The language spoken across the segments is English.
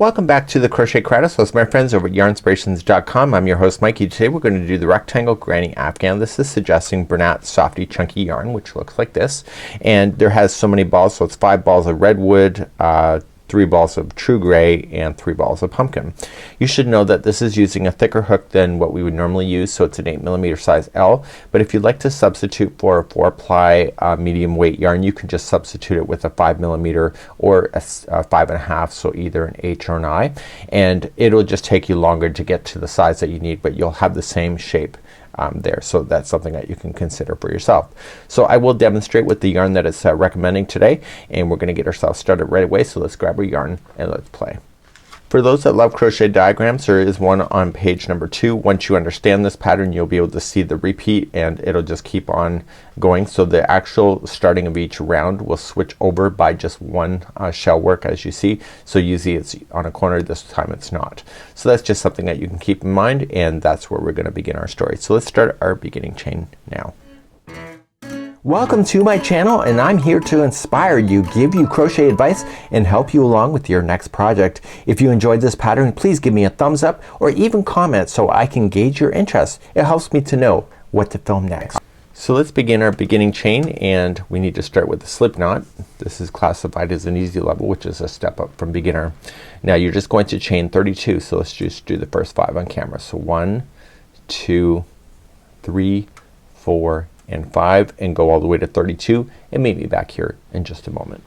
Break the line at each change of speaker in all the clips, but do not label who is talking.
Welcome back to the Crochet Crowd. So it's my friends over at yarnspirations.com. I'm your host Mikey. Today we're going to do the rectangle granny afghan. This is suggesting Bernat Softee Chunky yarn, which looks like this, and there has so many balls, so it's 5 balls of redwood, 3 balls of true gray, and 3 balls of pumpkin. You should know that this is using a thicker hook than what we would normally use, so it's an 8mm size L, but if you'd like to substitute for a 4-ply medium weight yarn, you can just substitute it with a 5mm or a 5.5, so either an H or an I, and it'll just take you longer to get to the size that you need, but you'll have the same shape there. So that's something that you can consider for yourself. So I will demonstrate with the yarn that it's recommending today, and we're gonna get ourselves started right away. So let's grab our yarn and let's play. For those that love crochet diagrams, there is one on page number 2. Once you understand this pattern, you'll be able to see the repeat and it'll just keep on going. So the actual starting of each round will switch over by just one shell work, as you see. So usually it's on a corner, this time it's not. So that's just something that you can keep in mind, and that's where we're gonna begin our story. So let's start our beginning chain now. Welcome to my channel, and I'm here to inspire you, give you crochet advice, and help you along with your next project. If you enjoyed this pattern, please give me a thumbs up or even comment so I can gauge your interest. It helps me to know what to film next. So let's begin our beginning chain, and we need to start with the slip knot. This is classified as an easy level, which is a step up from beginner. Now you're just going to chain 32, so let's just do the first 5 on camera. So 1, 2, 3, 4, and 5, and go all the way to 32, and meet me back here in just a moment.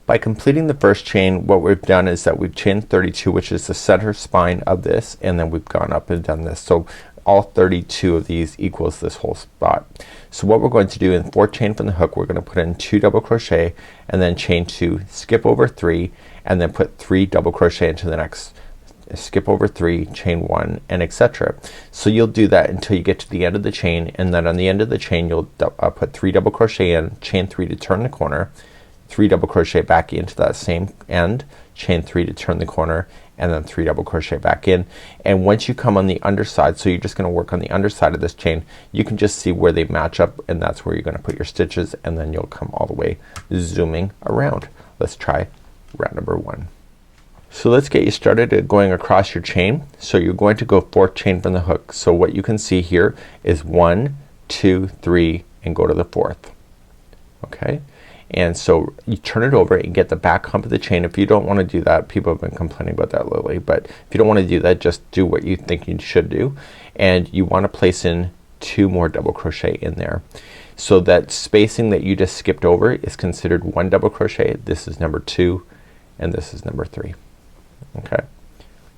By completing the first chain, what we've done is that we've chained 32, which is the center spine of this, and then we've gone up and done this. So all 32 of these equals this whole spot. So what we're going to do in 4th chain from the hook, we're gonna put in 2 double crochet and then chain 2, skip over 3, and then put 3 double crochet into the next, skip over 3, chain 1, and etc. So you'll do that until you get to the end of the chain, and then on the end of the chain you'll put 3 double crochet in, chain 3 to turn the corner, 3 double crochet back into that same end, chain 3 to turn the corner, and then 3 double crochet back in. And once you come on the underside, so you're just gonna work on the underside of this chain, you can just see where they match up, and that's where you're gonna put your stitches, and then you'll come all the way zooming around. Let's try round number 1. So let's get you started at going across your chain. So you're going to go 4th chain from the hook. So what you can see here is 1, 2, 3, and go to the 4th. Okay, and so you turn it over and get the back hump of the chain. If you don't want to do that, people have been complaining about that lately, but if you don't want to do that, just do what you think you should do, and you want to place in 2 more double crochet in there. So that spacing that you just skipped over is considered 1 double crochet. This is number 2, and this is number 3. Okay,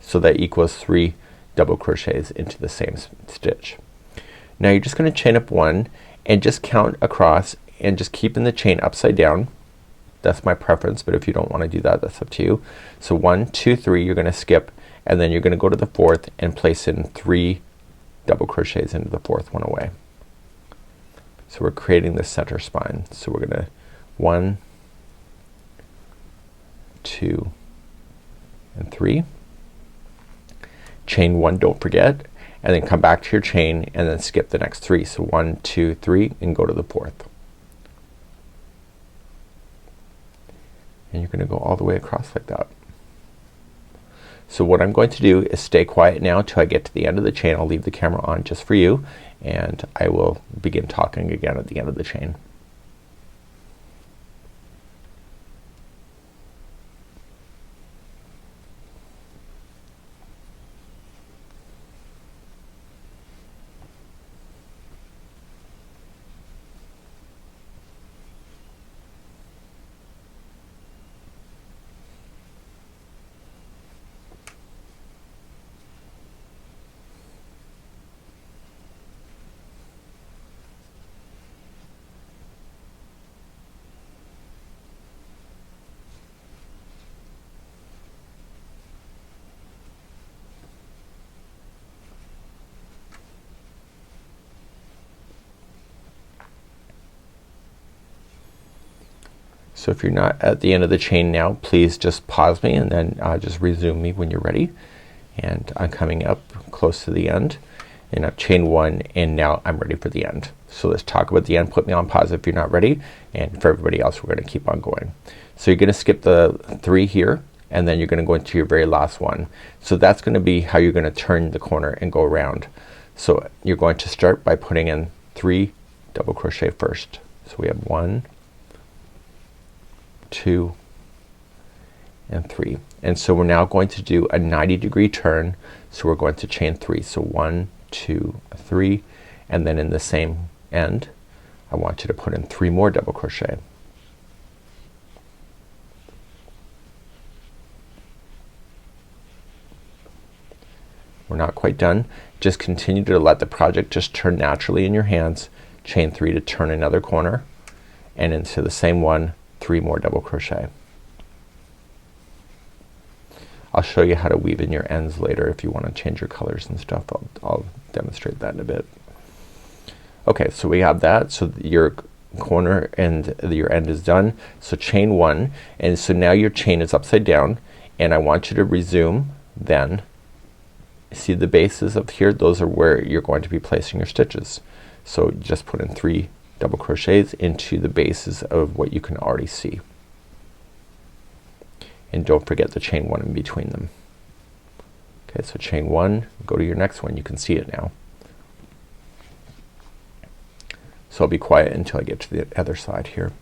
so that equals 3 double crochets into the same stitch. Now you're just gonna chain up 1 and just count across and just keeping the chain upside down. That's my preference, but if you don't want to do that, that's up to you. So 1, 2, 3, you're gonna skip, and then you're gonna go to the 4th and place in 3 double crochets into the 4th one away. So we're creating the center spine. So we're gonna 1, 2, and 3, chain 1, don't forget, and then come back to your chain and then skip the next 3. So 1, 2, 3, and go to the 4th, and you're gonna go all the way across like that. So what I'm going to do is stay quiet now till I get to the end of the chain. I'll leave the camera on just for you, and I will begin talking again at the end of the chain. So if you're not at the end of the chain now, please just pause me and then just resume me when you're ready. And I'm coming up close to the end, and I've chained 1, and now I'm ready for the end. So let's talk about the end. Put me on pause if you're not ready, and for everybody else we're gonna keep on going. So you're gonna skip the 3 here, and then you're gonna go into your very last one. So that's gonna be how you're gonna turn the corner and go around. So you're going to start by putting in 3 double crochet first. So we have 1, 2 and 3. And so we're now going to do a 90-degree turn. So we're going to chain 3. So 1, 2, 3, and then in the same end I want you to put in 3 more double crochet. We're not quite done. Just continue to let the project just turn naturally in your hands. Chain 3 to turn another corner, and into the same one 3 more double crochet. I'll show you how to weave in your ends later if you want to change your colors and stuff. I'll demonstrate that in a bit. Okay, so we have that. So your corner and your end is done. So chain 1, and so now your chain is upside down, and I want you to resume. Then see the bases of here, those are where you're going to be placing your stitches. So just put in 3 double crochets into the bases of what you can already see, and don't forget the chain 1 in between them. Okay, so chain 1, go to your next one. You can see it now. So I'll be quiet until I get to the other side here.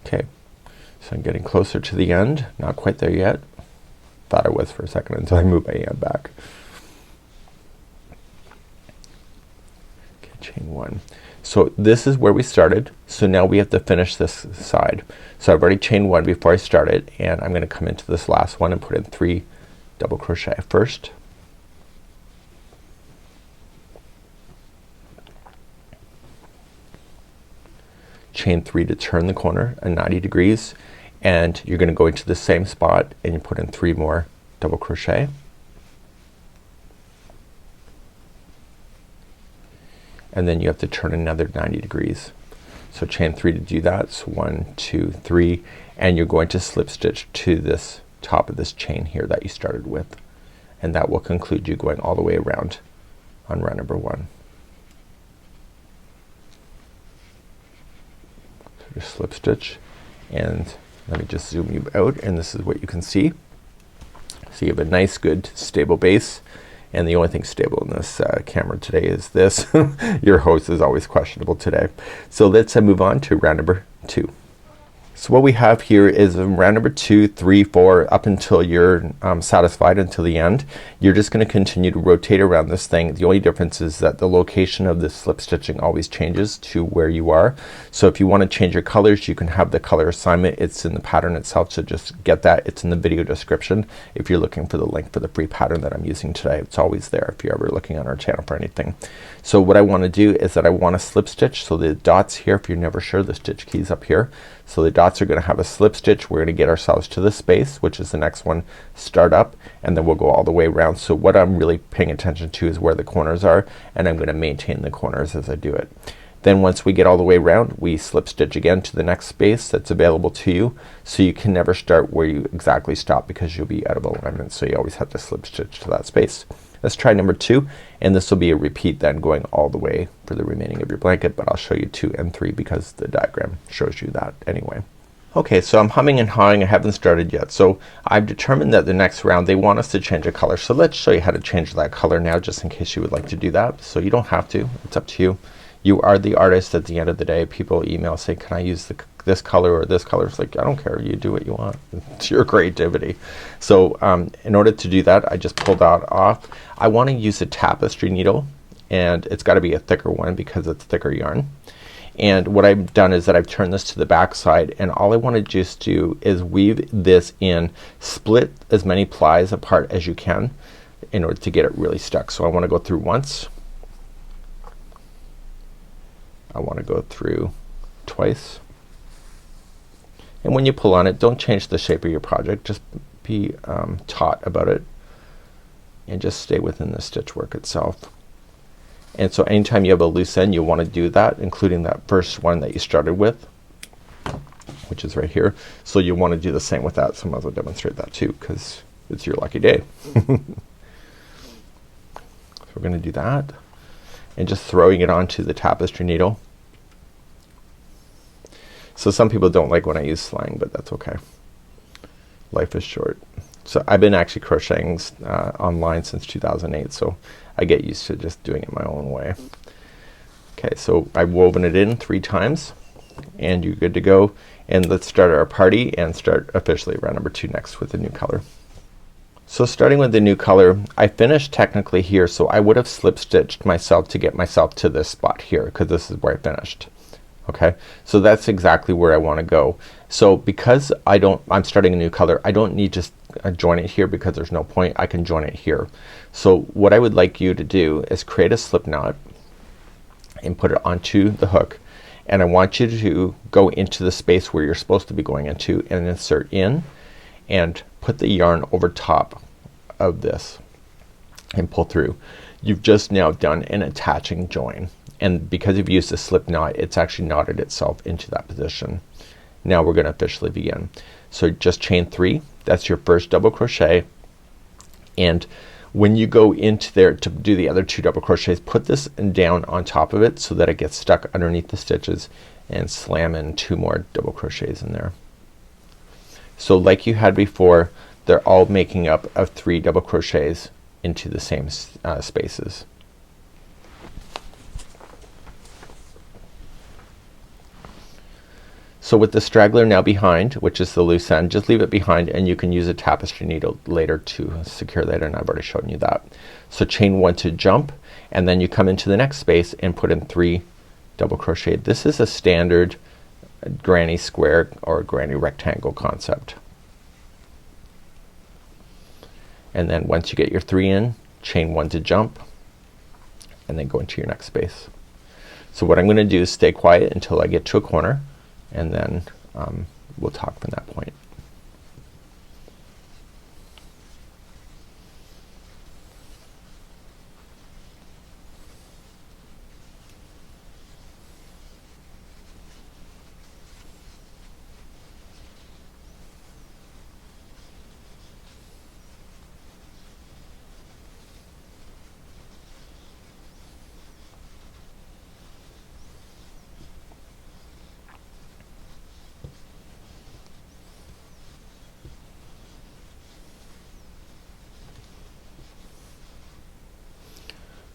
Okay, so I'm getting closer to the end. Not quite there yet. Thought I was for a second until I moved my hand back. Okay, chain 1. So this is where we started. So now we have to finish this side. So I've already chained 1 before I started, and I'm gonna come into this last one and put in 3 double crochet first. Chain 3 to turn the corner at 90 degrees, and you're gonna go into the same spot and you put in 3 more double crochet, and then you have to turn another 90 degrees. So chain 3 to do that. So 1, 2, 3, and you're going to slip stitch to this top of this chain here that you started with, and that will conclude you going all the way around on round number 1. Just slip stitch, and let me just zoom you out, and this is what you can see. So you have a nice good stable base, and the only thing stable in this camera today is this. Your host is always questionable today. So let's move on to round number 2. So what we have here is round number 2, 3, 4 up until you're satisfied until the end. You're just gonna continue to rotate around this thing. The only difference is that the location of this slip stitching always changes to where you are. So if you want to change your colors, you can have the color assignment. It's in the pattern itself, so just get that. It's in the video description if you're looking for the link for the free pattern that I'm using today. It's always there if you're ever looking on our channel for anything. So what I want to do is that I want to slip stitch. So the dots here, if you're never sure, the stitch keys up here. So the dots are gonna have a slip stitch. We're gonna get ourselves to this space, which is the next one, start up, and then we'll go all the way around. So what I'm really paying attention to is where the corners are, and I'm gonna maintain the corners as I do it. Then once we get all the way around, we slip stitch again to the next space that's available to you. So you can never start where you exactly stop because you'll be out of alignment. So you always have to slip stitch to that space. Let's try number 2, and this will be a repeat then going all the way for the remaining of your blanket, but I'll show you 2 and 3 because the diagram shows you that anyway. Okay, so I'm humming and hawing. I haven't started yet. So I've determined that the next round they want us to change a color. So let's show you how to change that color now, just in case you would like to do that. So you don't have to. It's up to you. You are the artist at the end of the day. People email say, can I use this color or this color? It's like, I don't care. You do what you want. It's your creativity. So in order to do that, I just pulled that off. I want to use a tapestry needle, and it's got to be a thicker one because it's thicker yarn. And what I've done is that I've turned this to the back side, and all I want to just do is weave this in, split as many plies apart as you can in order to get it really stuck. So I want to go through once. I want to go through twice. And when you pull on it, don't change the shape of your project. Just be taut about it and just stay within the stitch work itself. And so anytime you have a loose end, you want to do that, including that first one that you started with, which is right here. So you want to do the same with that. So I might as well demonstrate that too, because it's your lucky day. So we're gonna do that and just throwing it onto the tapestry needle. So some people don't like when I use slang, but that's okay. Life is short. So I've been actually crocheting online since 2008, so I get used to just doing it my own way. Okay, so I've woven it in 3 times and you're good to go. And let's start our party and start officially round number 2 next with a new color. So starting with the new color, I finished technically here, so I would have slip stitched myself to get myself to this spot here, because this is where I finished. Okay, so that's exactly where I want to go. So because I'm starting a new color, I don't need to join it here because there's no point. I can join it here. So what I would like you to do is create a slip knot and put it onto the hook, and I want you to go into the space where you're supposed to be going into and insert in and put the yarn over top of this and pull through. You've just now done an attaching join, and because you've used a slip knot, it's actually knotted itself into that position. Now we're gonna officially begin. So just chain 3, that's your first double crochet, and when you go into there to do the other 2 double crochets, put this down on top of it so that it gets stuck underneath the stitches, and slam in 2 more double crochets in there. So like you had before, they're all making up of 3 double crochets into the same spaces. So with the straggler now behind, which is the loose end, just leave it behind and you can use a tapestry needle later to secure that, and I've already shown you that. So chain 1 to jump, and then you come into the next space and put in 3 double crochet. This is a standard granny square or granny rectangle concept. And then once you get your 3 in, chain 1 to jump and then go into your next space. So what I'm gonna do is stay quiet until I get to a corner, and then we'll talk from that point.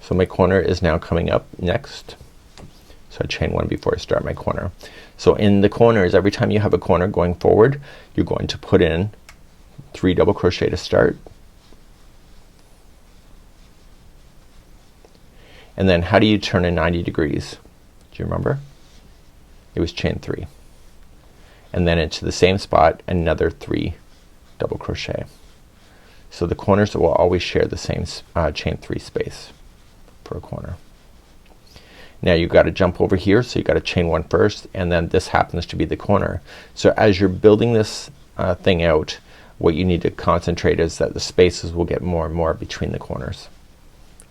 So my corner is now coming up next. So I chain 1 before I start my corner. So in the corners, every time you have a corner going forward, you're going to put in 3 double crochet to start. And then how do you turn in 90 degrees? Do you remember? It was chain 3. And then into the same spot, another 3 double crochet. So the corners will always share the same chain 3 space for a corner. Now you've got to jump over here, so you got to chain 1 first, and then this happens to be the corner. So as you're building this thing out, what you need to concentrate is that the spaces will get more and more between the corners.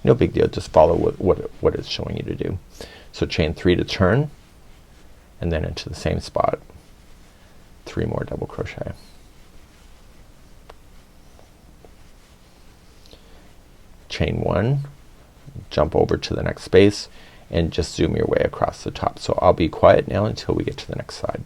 No big deal, just follow what it's showing you to do. So chain 3 to turn, and then into the same spot 3 more double crochet. Chain 1, jump over to the next space, and just zoom your way across the top. So I'll be quiet now until we get to the next side.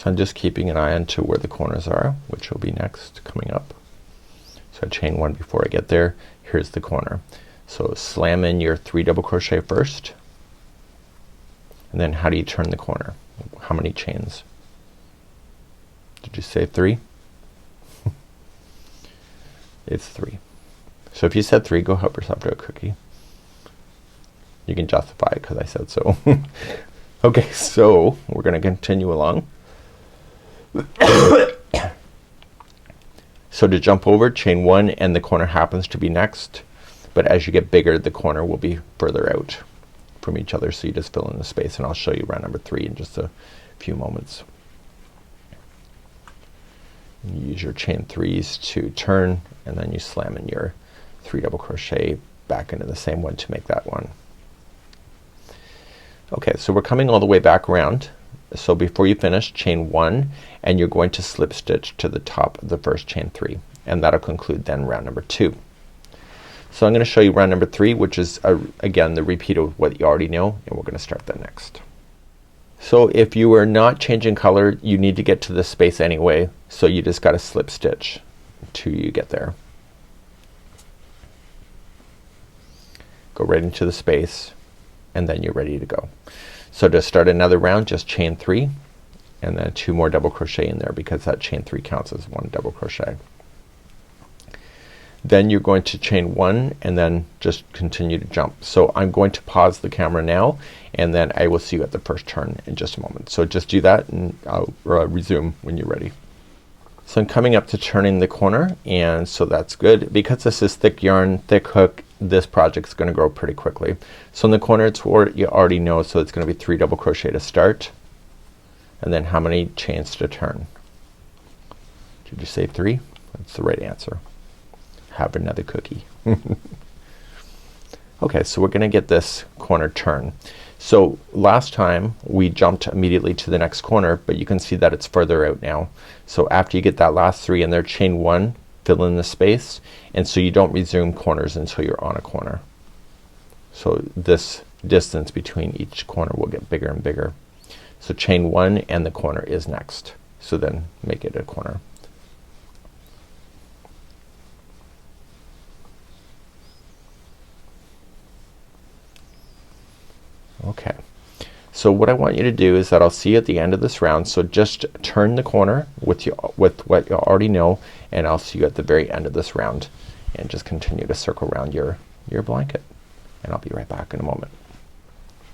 So I'm just keeping an eye on to where the corners are, which will be next coming up. So I chain 1 before I get there. Here's the corner. So slam in your 3 double crochet first, and then how do you turn the corner? How many chains? Did you say 3? It's 3. So if you said 3, go help yourself to a cookie. You can justify it because I said so. Okay, so we're gonna continue along. So to jump over, chain 1 and the corner happens to be next, but as you get bigger the corner will be further out from each other, so you just fill in the space, and I'll show you round number 3 in just a few moments. You use your chain 3s to turn, and then you slam in your 3 double crochet back into the same one to make that one. Okay, so we're coming all the way back around. So before you finish, chain 1 and you're going to slip stitch to the top of the first chain 3, and that'll conclude then round number 2. So I'm gonna show you round number 3, which is again the repeat of what you already know, and we're gonna start that next. So if you are not changing color, you need to get to this space anyway, so you just gotta slip stitch till you get there. Go right into the space, and then you're ready to go. So to start another round, just chain 3 and then 2 more double crochet in there, because that chain 3 counts as 1 double crochet. Then you're going to chain 1 and then just continue to jump. So I'm going to pause the camera now, and then I will see you at the first turn in just a moment. So just do that, and I'll resume when you're ready. So I'm coming up to turning the corner, and so that's good. Because this is thick yarn, thick hook, this project's gonna grow pretty quickly. So in the corner it's what you already know, so it's gonna be 3 double crochet to start, and then how many chains to turn? Did you say 3? That's the right answer. Have another cookie. Okay, so we're gonna get this corner turn. So last time we jumped immediately to the next corner, but you can see that it's further out now. So after you get that last 3 in there, chain 1, fill in the space, and so you don't resume corners until you're on a corner. So this distance between each corner will get bigger and bigger. So chain 1 and the corner is next. So then make it a corner. Okay, so what I want you to do is that I'll see you at the end of this round, so just turn the corner with what you already know, and I'll see you at the very end of this round, and just continue to circle around your blanket, and I'll be right back in a moment.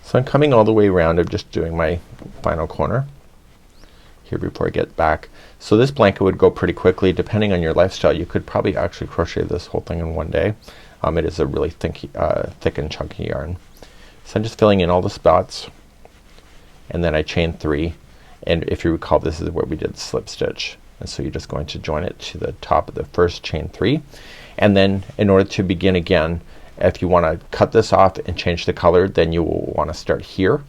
So I'm coming all the way around. I'm just doing my final corner here before I get back. So this blanket would go pretty quickly. Depending on your lifestyle, you could probably actually crochet this whole thing in one day. It is a really thick and chunky yarn. So I'm just filling in all the spots, and then I chain 3, and if you recall, this is where we did slip stitch, and so you're just going to join it to the top of the first chain 3, and then in order to begin again, if you want to cut this off and change the color, then you will want to start here.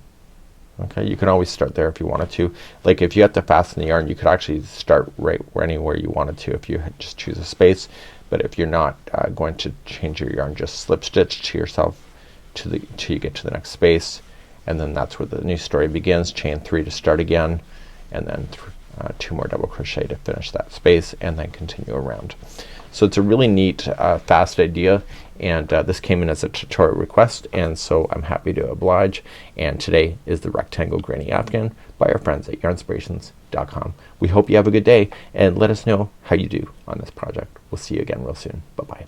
Okay, you can always start there if you wanted to. Like if you have to fasten the yarn, you could actually start right anywhere you wanted to if you just choose a space. But if you're not going to change your yarn, just slip stitch to yourself till you get to the next space, and then that's where the new story begins. Chain 3 to start again, and then 2 more double crochet to finish that space, and then continue around. So it's a really neat fast idea, and this came in as a tutorial request, and so I'm happy to oblige. And today is the rectangle granny afghan by our friends at yarnspirations.com. We hope you have a good day, and let us know how you do on this project. We'll see you again real soon. Bye bye.